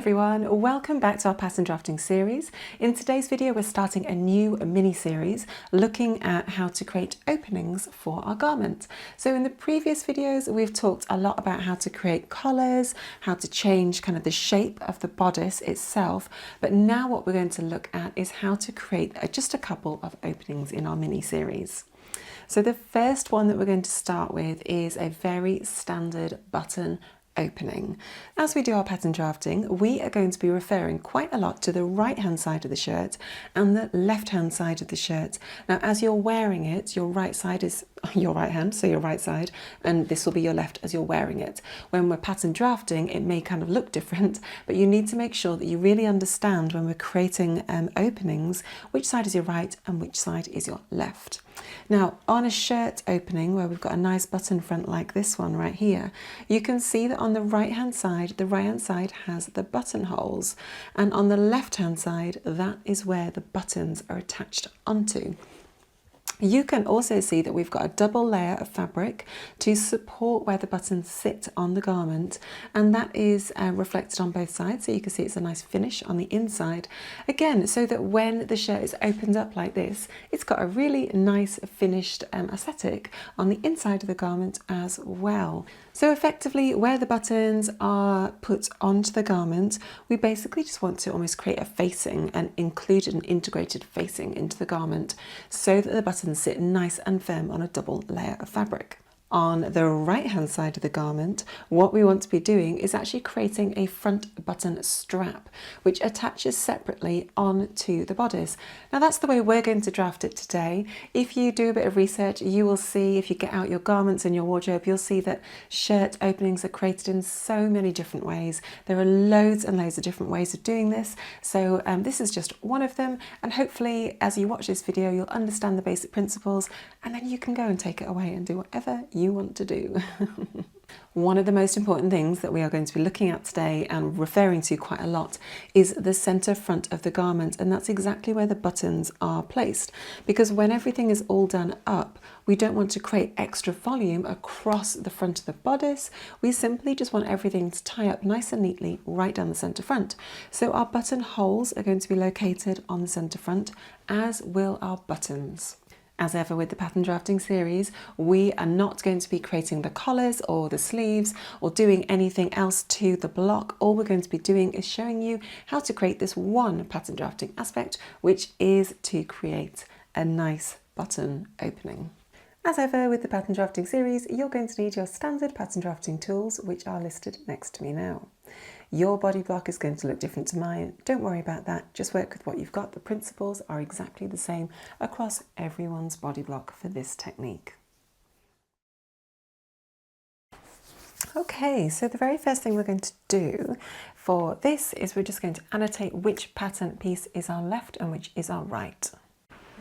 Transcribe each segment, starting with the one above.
everyone, welcome back to our pattern drafting series. In today's video we're starting a new mini-series looking at how to create openings for our garment. So in the previous videos we've talked a lot about how to create collars, how to change kind of the shape of the bodice itself, but now what we're going to look at is how to create just a couple of openings in our mini-series. So the first one that we're going to start with is a very standard button opening. As we do our pattern drafting, we are going to be referring quite a lot to the right hand side of the shirt and the left hand side of the shirt. Now as you're wearing it, your right side is your right hand, so your right side, and this will be your left as you're wearing it. When we're pattern drafting, it may kind of look different, but you need to make sure that you really understand when we're creating openings, which side is your right and which side is your left. Now on a shirt opening where we've got a nice button front like this one right here, you can see that on the right hand side has the buttonholes, and on the left hand side that is where the buttons are attached onto. You can also see that we've got a double layer of fabric to support where the buttons sit on the garment, and that is reflected on both sides, so you can see it's a nice finish on the inside again, so that when the shirt is opened up like this, it's got a really nice finished aesthetic on the inside of the garment as well. So effectively, where the buttons are put onto the garment, we basically just want to almost create a facing and include an integrated facing into the garment so that the buttons sit nice and firm on a double layer of fabric. On the right hand side of the garment, what we want to be doing is actually creating a front button strap which attaches separately onto the bodice. Now that's the way we're going to draft it today. If you do a bit of research, you will see, if you get out your garments in your wardrobe, you'll see that shirt openings are created in so many different ways. There are loads and loads of different ways of doing this, so this is just one of them, and hopefully as you watch this video you'll understand the basic principles, and then you can go and take it away and do whatever you want to do. One of the most important things that we are going to be looking at today and referring to quite a lot is the center front of the garment, and that's exactly where the buttons are placed, because when everything is all done up, we don't want to create extra volume across the front of the bodice. We simply just want everything to tie up nice and neatly right down the center front. So our buttonholes are going to be located on the center front, as will our buttons. As ever with the pattern drafting series, we are not going to be creating the collars or the sleeves or doing anything else to the block. All we're going to be doing is showing you how to create this one pattern drafting aspect, which is to create a nice button opening. As ever with the pattern drafting series, you're going to need your standard pattern drafting tools, which are listed next to me now. Your body block is going to look different to mine. Don't worry about that. Just work with what you've got. The principles are exactly the same across everyone's body block for this technique. Okay, so the very first thing we're going to do for this is we're just going to annotate which pattern piece is our left and which is our right.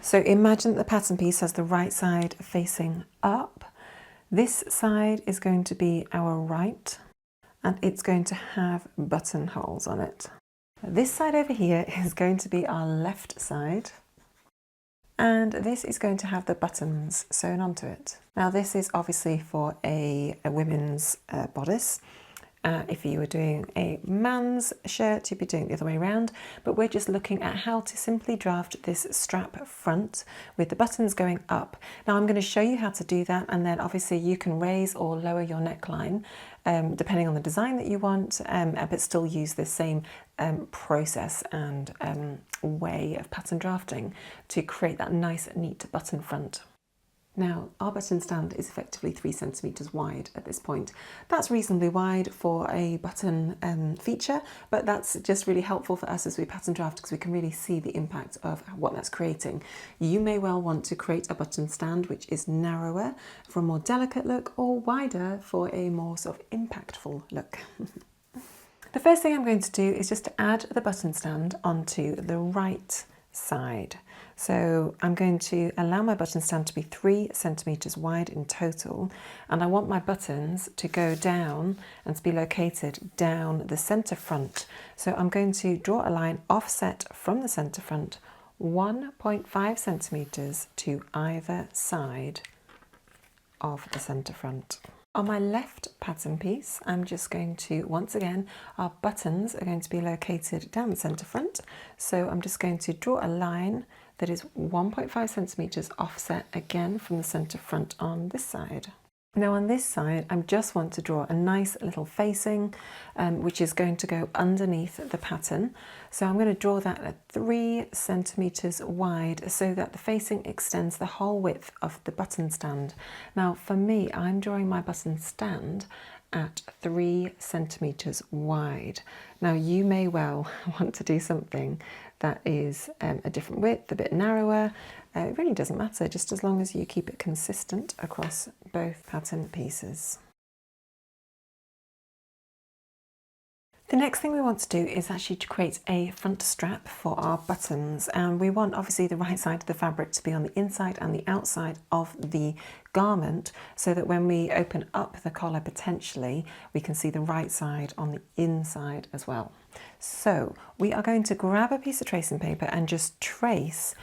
So imagine that the pattern piece has the right side facing up. This side is going to be our right, and it's going to have buttonholes on it. This side over here is going to be our left side, and this is going to have the buttons sewn onto it. Now this is obviously for a women's bodice. If you were doing a man's shirt, you'd be doing it the other way around, but we're just looking at how to simply draft this strap front with the buttons going up. Now I'm going to show you how to do that, and then obviously you can raise or lower your neckline depending on the design that you want, but still use the same process and way of pattern drafting to create that nice neat button front. Now, our button stand is effectively 3 centimeters wide at this point. That's reasonably wide for a button feature, but that's just really helpful for us as we pattern draft because we can really see the impact of what that's creating. You may well want to create a button stand which is narrower for a more delicate look, or wider for a more sort of impactful look. The first thing I'm going to do is just to add the button stand onto the right side. So I'm going to allow my button stand to be 3 centimeters wide in total, and I want my buttons to go down and to be located down the center front. So I'm going to draw a line offset from the center front 1.5 centimeters to either side of the center front. On my left pattern piece, I'm just going to, once again, our buttons are going to be located down the centre front. So I'm just going to draw a line that is 1.5 centimetres offset again from the centre front on this side. Now on this side, I just want to draw a nice little facing, which is going to go underneath the pattern. So I'm going to draw that at 3 centimetres wide so that the facing extends the whole width of the button stand. Now for me, I'm drawing my button stand at 3 centimetres wide. Now you may well want to do something that is a different width, a bit narrower. It really doesn't matter, just as long as you keep it consistent across both pattern pieces. The next thing we want to do is actually to create a front strap for our buttons, and we want obviously the right side of the fabric to be on the inside and the outside of the garment so that when we open up the collar potentially we can see the right side on the inside as well. So we are going to grab a piece of tracing paper and just trace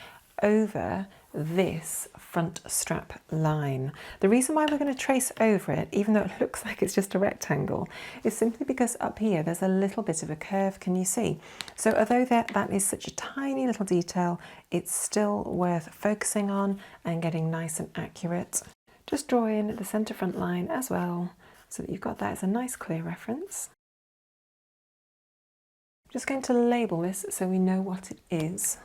over this front strap line. The reason why we're going to trace over it, even though it looks like it's just a rectangle, is simply because up here there's a little bit of a curve, can you see? So although that is such a tiny little detail, it's still worth focusing on and getting nice and accurate. Just draw in the centre front line as well, so that you've got that as a nice clear reference. I'm just going to label this so we know what it is.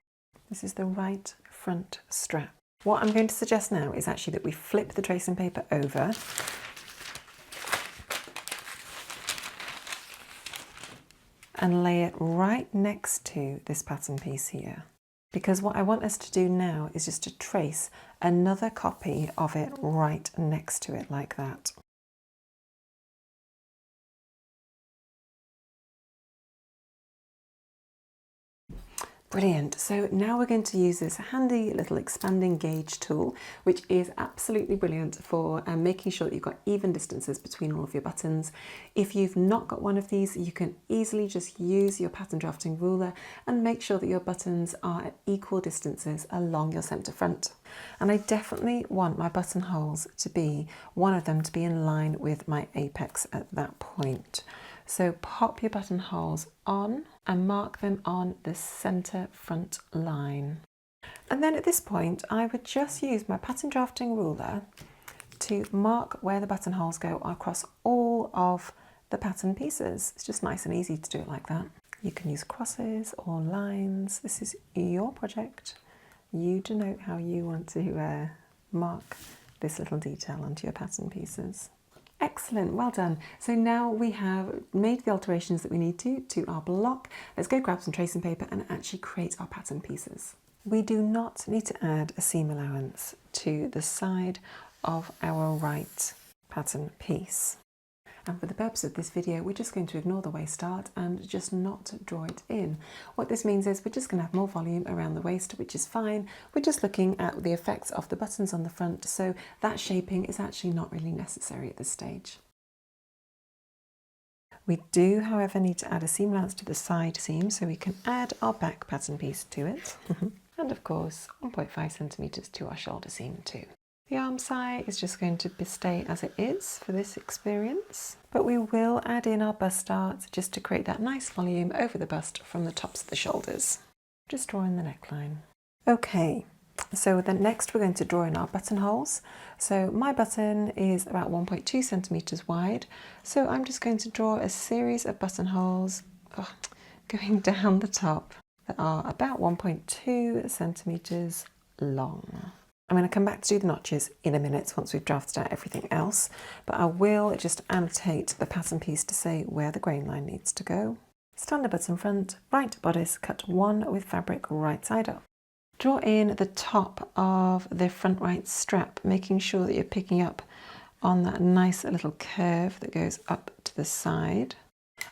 This is the right front strap. What I'm going to suggest now is actually that we flip the tracing paper over and lay it right next to this pattern piece here. Because what I want us to do now is just to trace another copy of it right next to it like that. Brilliant. So now we're going to use this handy little expanding gauge tool, which is absolutely brilliant for making sure that you've got even distances between all of your buttons. If you've not got one of these, you can easily just use your pattern drafting ruler and make sure that your buttons are at equal distances along your centre front. And I definitely want my buttonholes to be, one of them to be in line with my apex at that point. So pop your buttonholes on and mark them on the centre front line. And then at this point, I would just use my pattern drafting ruler to mark where the buttonholes go across all of the pattern pieces. It's just nice and easy to do it like that. You can use crosses or lines. This is your project. You denote how you want to mark this little detail onto your pattern pieces. Excellent, well done. So now we have made the alterations that we need to our block. Let's go grab some tracing paper and actually create our pattern pieces. We do not need to add a seam allowance to the side of our right pattern piece. And for the purpose of this video, we're just going to ignore the waist start and just not draw it in. What this means is we're just going to have more volume around the waist, which is fine. We're just looking at the effects of the buttons on the front, so that shaping is actually not really necessary at this stage. We do, however, need to add a seam allowance to the side seam, so we can add our back pattern piece to it. And of course, 1.5 centimetres to our shoulder seam too. The arm side is just going to stay as it is for this experience, but we will add in our bust darts just to create that nice volume over the bust from the tops of the shoulders. Just draw in the neckline. Okay, so then next we're going to draw in our buttonholes. So my button is about 1.2 centimetres wide, so I'm just going to draw a series of buttonholes going down the top that are about 1.2 centimetres long. I'm going to come back to do the notches in a minute once we've drafted out everything else, but I will just annotate the pattern piece to say where the grain line needs to go. Standard button front, right bodice, cut 1 with fabric right side up. Draw in the top of the front right strap, making sure that you're picking up on that nice little curve that goes up to the side.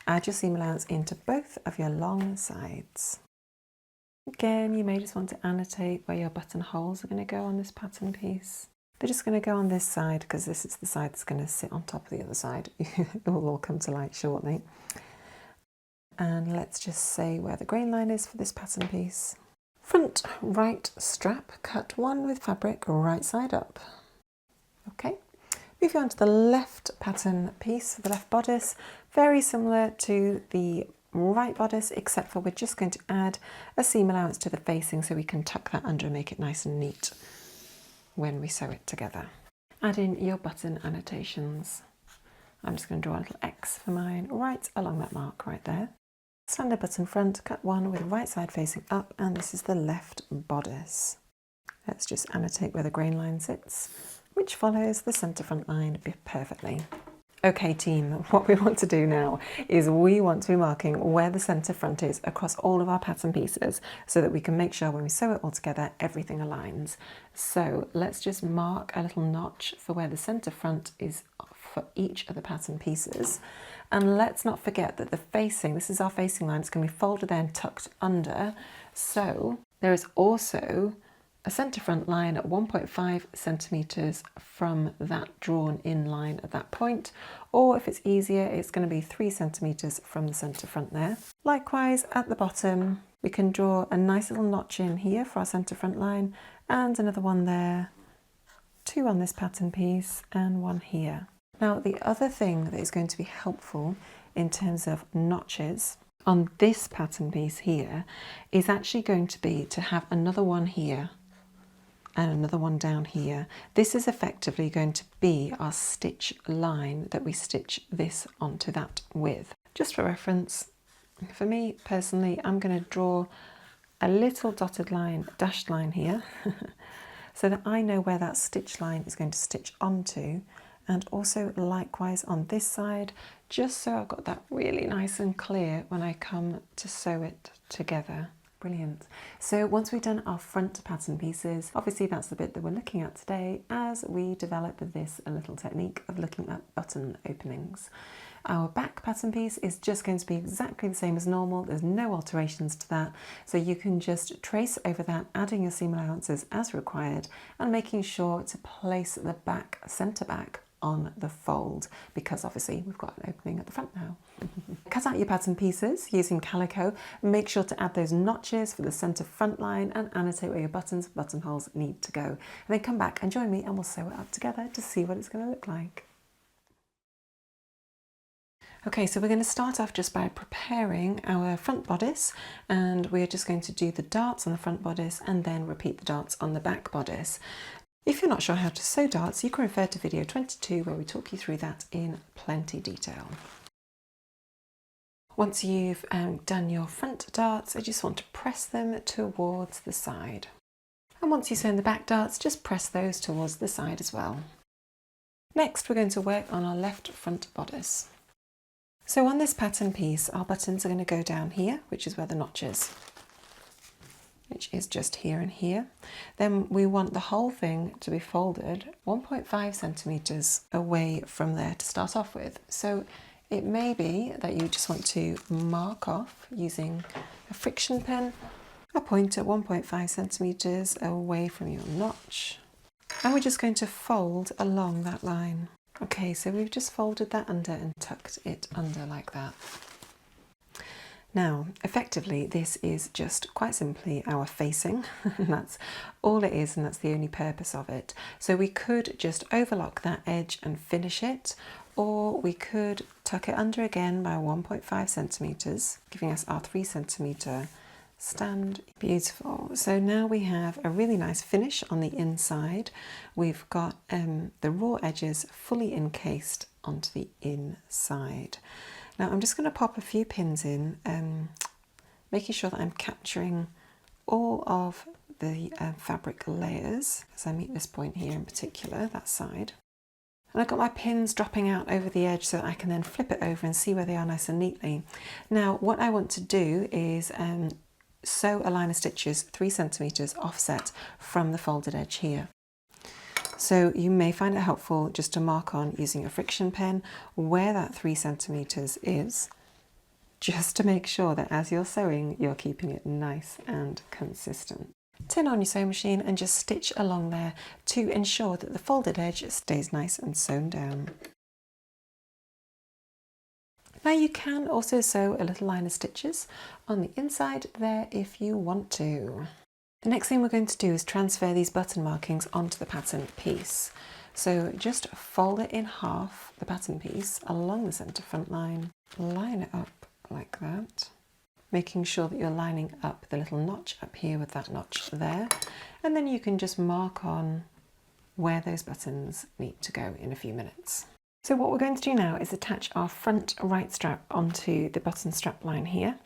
Add your seam allowance into both of your long sides. Again, you may just want to annotate where your buttonholes are going to go on this pattern piece. They're just going to go on this side because this is the side that's going to sit on top of the other side. It will all come to light shortly. And let's just say where the grain line is for this pattern piece. Front right strap, cut 1 with fabric right side up. Okay, Moving on to the left pattern piece, the left bodice, very similar to the right bodice, except for we're just going to add a seam allowance to the facing so we can tuck that under and make it nice and neat when we sew it together. Add in your button annotations. I'm just going to draw a little X for mine right along that mark right there. Standard button front, cut one with the right side facing up, and this is the left bodice. Let's just annotate where the grain line sits, which follows the centre front line perfectly. Okay team, what we want to do now is we want to be marking where the centre front is across all of our pattern pieces so that we can make sure when we sew it all together everything aligns. So let's just mark a little notch for where the centre front is for each of the pattern pieces. And let's not forget that the facing, this is our facing line, it's going to be folded there and tucked under. So there is also a centre front line at 1.5 centimetres from that drawn in line at that point, or if it's easier, it's going to be 3 centimetres from the centre front there. Likewise, at the bottom, we can draw a nice little notch in here for our centre front line, and another one there, 2 on this pattern piece, and 1 here. Now, the other thing that is going to be helpful in terms of notches on this pattern piece here is actually going to be to have another one here and another one down here. This is effectively going to be our stitch line that we stitch this onto that with. Just for reference, for me personally, I'm going to draw a little dotted line, dashed line here, so that I know where that stitch line is going to stitch onto, and also likewise on this side, just so I've got that really nice and clear when I come to sew it together. Brilliant. So once we've done our front pattern pieces, obviously that's the bit that we're looking at today as we develop this little technique of looking at button openings. Our back pattern piece is just going to be exactly the same as normal. There's no alterations to that. So you can just trace over that, adding your seam allowances as required and making sure to place the back, centre back on the fold, because obviously we've got an opening at the front now. Cut out your pattern pieces using calico. Make sure to add those notches for the centre front line and annotate where your buttons, buttonholes need to go. And then come back and join me and we'll sew it up together to see what it's going to look like. Okay, so we're going to start off just by preparing our front bodice, and we're just going to do the darts on the front bodice and then repeat the darts on the back bodice. If you're not sure how to sew darts, you can refer to video 22 where we talk you through that in plenty detail. Once you've done your front darts, I just want to press them towards the side. And once you've sewn the back darts, just press those towards the side as well. Next, we're going to work on our left front bodice. So on this pattern piece, our buttons are going to go down here, which is where the notch is, which is just here and here. Then we want the whole thing to be folded 1.5 centimetres away from there to start off with. So it may be that you just want to mark off using a friction pen, a point at 1.5 centimetres away from your notch. And we're just going to fold along that line. Okay, so we've just folded that under and tucked it under like that. Now, effectively, this is just quite simply our facing. That's all it is, and that's the only purpose of it. So we could just overlock that edge and finish it, or we could tuck it under again by 1.5 centimetres, giving us our 3 centimetre stand. Beautiful. So now we have a really nice finish on the inside. We've got the raw edges fully encased onto the inside. Now I'm just going to pop a few pins in, making sure that I'm capturing all of the fabric layers as I meet this point here in particular, that side. And I've got my pins dropping out over the edge so that I can then flip it over and see where they are nice and neatly. Now what I want to do is sew a line of stitches 3 centimetres offset from the folded edge here. So you may find it helpful just to mark on using a friction pen where that 3 centimetres is, just to make sure that as you're sewing, you're keeping it nice and consistent. Turn on your sewing machine and just stitch along there to ensure that the folded edge stays nice and sewn down. Now you can also sew a little line of stitches on the inside there if you want to. The next thing we're going to do is transfer these button markings onto the pattern piece. So just fold it in half, the pattern piece, along the centre front line, line it up like that, making sure that you're lining up the little notch up here with that notch there, and then you can just mark on where those buttons need to go in a few minutes. So what we're going to do now is attach our front right strap onto the button strap line here.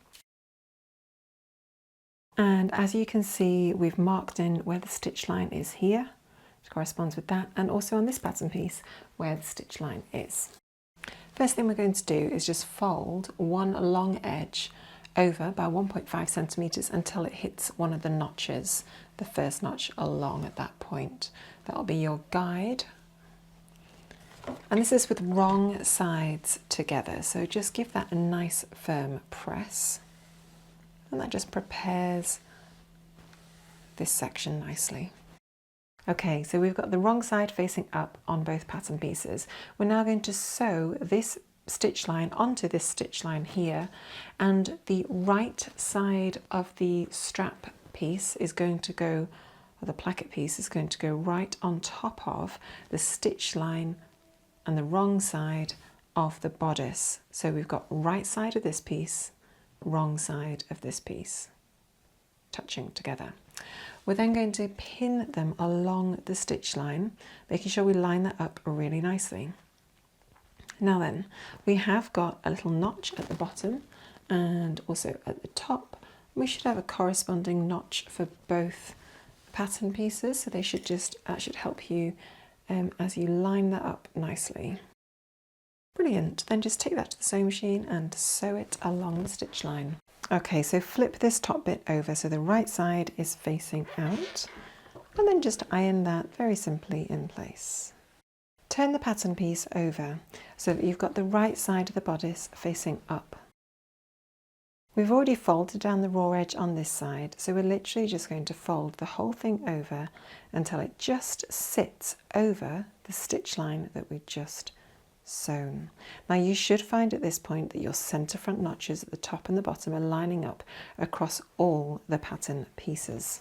And as you can see, we've marked in where the stitch line is here, which corresponds with that, and also on this pattern piece where the stitch line is. First thing we're going to do is just fold one long edge over by 1.5 centimeters until it hits one of the notches, the first notch along at that point. That'll be your guide. And this is with wrong sides together, so just give that a nice firm press, and that just prepares this section nicely. Okay, so we've got the wrong side facing up on both pattern pieces. We're now going to sew this stitch line onto this stitch line here, and the right side of the strap piece is going to go, or the placket piece is going to go right on top of the stitch line and the wrong side of the bodice. So we've got right side of this piece, wrong side of this piece, touching together. We're then going to pin them along the stitch line, making sure we line that up really nicely. Now then, we have got a little notch at the bottom and also at the top. We should have a corresponding notch for both pattern pieces, so they should that should help you as you line that up nicely. Brilliant, then just take that to the sewing machine and sew it along the stitch line. Okay, so flip this top bit over so the right side is facing out, and then just iron that very simply in place. Turn the pattern piece over so that you've got the right side of the bodice facing up. We've already folded down the raw edge on this side, so we're literally just going to fold the whole thing over until it just sits over the stitch line that we just sewn. Now you should find at this point that your centre front notches at the top and the bottom are lining up across all the pattern pieces.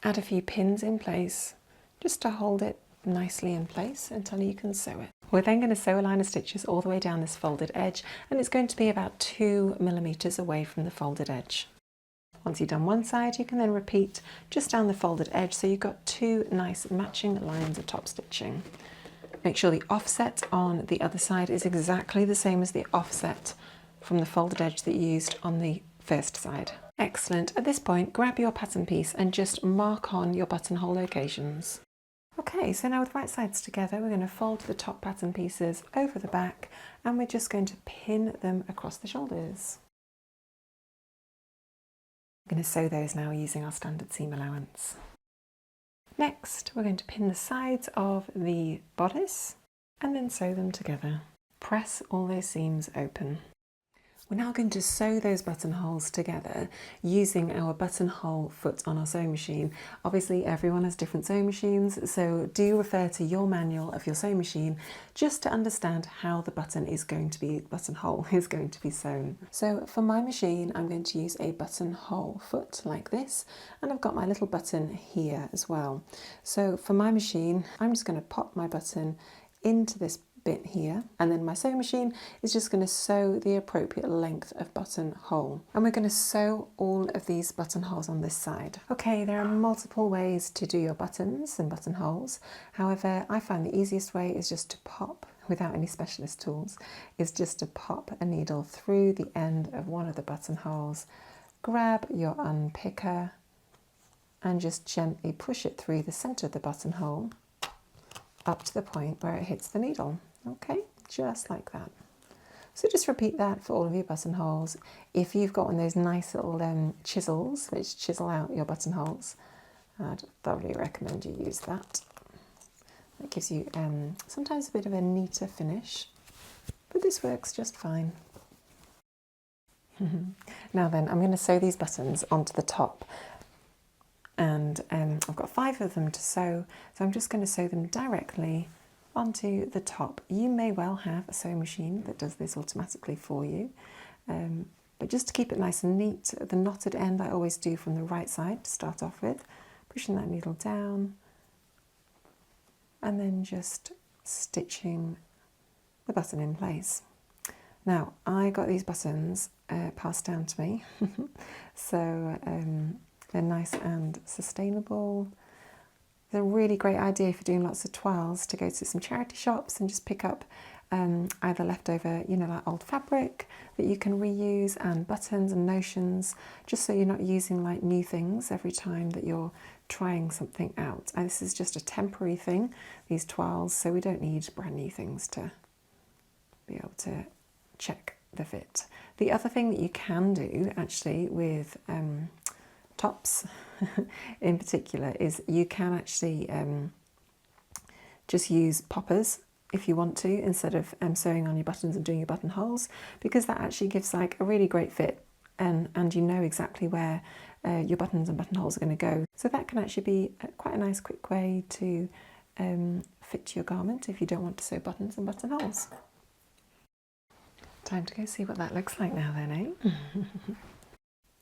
Add a few pins in place just to hold it nicely in place until you can sew it. We're then going to sew a line of stitches all the way down this folded edge, and it's going to be about 2 millimeters away from the folded edge. Once you've done one side, you can then repeat just down the folded edge so you've got 2 nice matching lines of top stitching. Make sure the offset on the other side is exactly the same as the offset from the folded edge that you used on the first side. Excellent. At this point, grab your pattern piece and just mark on your buttonhole locations. Okay, so now with right sides together, we're going to fold the top pattern pieces over the back, and we're just going to pin them across the shoulders. I'm going to sew those now using our standard seam allowance. Next, we're going to pin the sides of the bodice and then sew them together. Press all those seams open. We're now going to sew those buttonholes together using our buttonhole foot on our sewing machine. Obviously everyone has different sewing machines, so do refer to your manual of your sewing machine just to understand how the buttonhole is going to be sewn. So for my machine, I'm going to use a buttonhole foot like this, and I've got my little button here as well. So for my machine, I'm just going to pop my button into this bit here, and then my sewing machine is just going to sew the appropriate length of buttonhole, and we're going to sew all of these buttonholes on this side. Okay, there are multiple ways to do your buttons and buttonholes. However, I find the easiest way is just to pop, without any specialist tools, is just to pop a needle through the end of one of the buttonholes, grab your unpicker and just gently push it through the center of the buttonhole up to the point where it hits the needle. Okay, just like that. So just repeat that for all of your buttonholes. If you've got one of those nice little chisels which chisel out your buttonholes, I'd thoroughly recommend you use that. That gives you sometimes a bit of a neater finish, but this works just fine. Now then, I'm going to sew these buttons onto the top, and I've got 5 of them to sew, so I'm just going to sew them directly onto the top. You may well have a sewing machine that does this automatically for you, but just to keep it nice and neat, the knotted end I always do from the right side to start off with, pushing that needle down and then just stitching the button in place. Now, I got these buttons passed down to me, so they're nice and sustainable. They're a really great idea if you're doing lots of twirls to go to some charity shops and just pick up either leftover, like old fabric that you can reuse, and buttons and notions, just so you're not using like new things every time that you're trying something out. And this is just a temporary thing, these twirls, so we don't need brand new things to be able to check the fit. The other thing that you can do actually with tops in particular is you can actually just use poppers if you want to, instead of sewing on your buttons and doing your buttonholes, because that actually gives like a really great fit, and you know exactly where your buttons and buttonholes are going to go. So that can actually be quite a nice quick way to fit your garment if you don't want to sew buttons and buttonholes. Time to go see what that looks like now then, eh?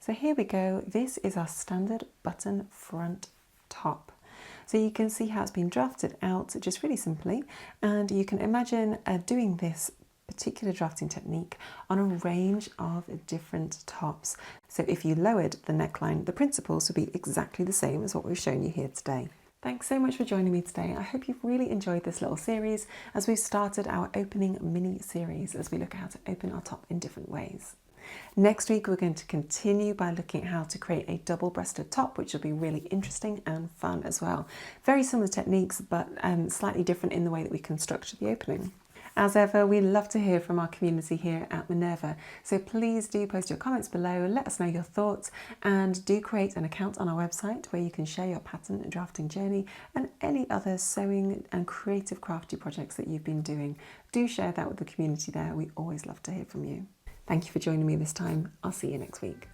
So here we go. This is our standard button front top. So you can see how it's been drafted out just really simply, and you can imagine doing this particular drafting technique on a range of different tops. So if you lowered the neckline, the principles would be exactly the same as what we've shown you here today. Thanks so much for joining me today. I hope you've really enjoyed this little series as we've started our opening mini series as we look at how to open our top in different ways. Next week we're going to continue by looking at how to create a double-breasted top, which will be really interesting and fun as well. Very similar techniques, but slightly different in the way that we can structure the opening. As ever, we love to hear from our community here at Minerva, so please do post your comments below, let us know your thoughts, and do create an account on our website where you can share your pattern and drafting journey and any other sewing and creative crafty projects that you've been doing. Do share that with the community there. We always love to hear from you. Thank you for joining me this time. I'll see you next week.